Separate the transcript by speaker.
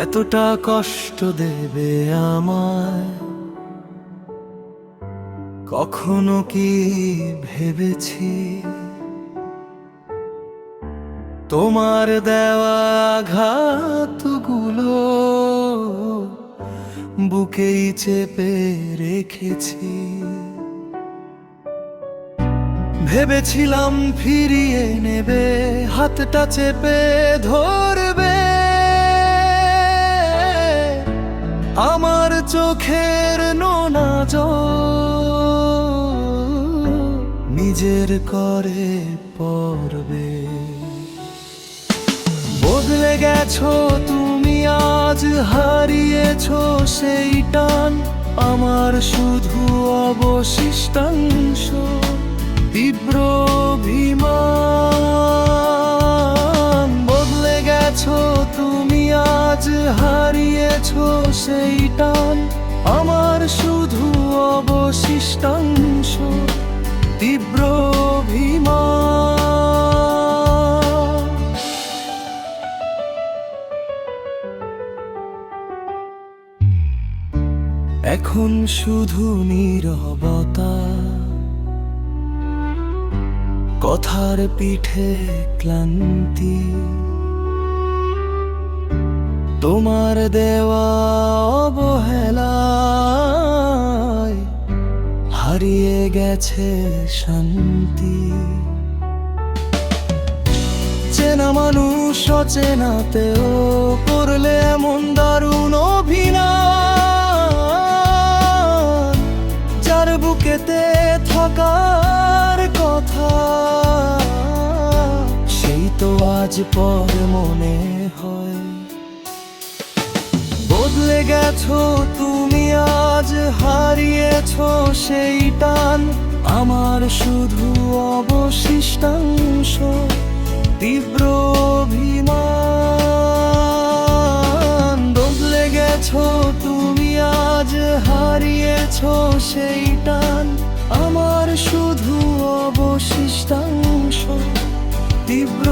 Speaker 1: এতটা কষ্ট দেবে আমায়, কখনো কি ভেবেছি তোমার দেওয়া আঘাতগুলো বুকেই চেপে রেখেছি। ভেবেছিলাম ফিরিয়ে নেবে, হাতটা চেপে ধরবে, আমার চোখের নোনা জল নিজের করে পড়বে। বদলে গেছো তুমি, আজ হারিয়েছো সেই টান, আমার শুধু অবশিষ্টাংশ তীব্র অভিমান। বদলে গেছো তুমি, আজ হারিয়েছো সেই টান, আমার শুধু অবশিষ্টাংশ তীব্র অভিমান। এখন শুধু নীরবতা, কথার পিঠে ক্লান্তি, তোমার দেওয়া অবহেলায় হারিয়ে গেছে শান্তি। চেনা মানুষ অচেনাতেও করলে এমন দারুণ অভিনয়, যার বুকেতে থাকার কথা সেই তো আজ পর মনে হয়। বদলে গেছো তুমি, আজ হারিয়েছো সেই টান, আমার শুধু অবশিষ্টাংশ তীব্র অভিমান। বদলে গেছো তুমি, আজ হারিয়েছো সেই টান, আমার শুধু অবশিষ্টাংশ তীব্র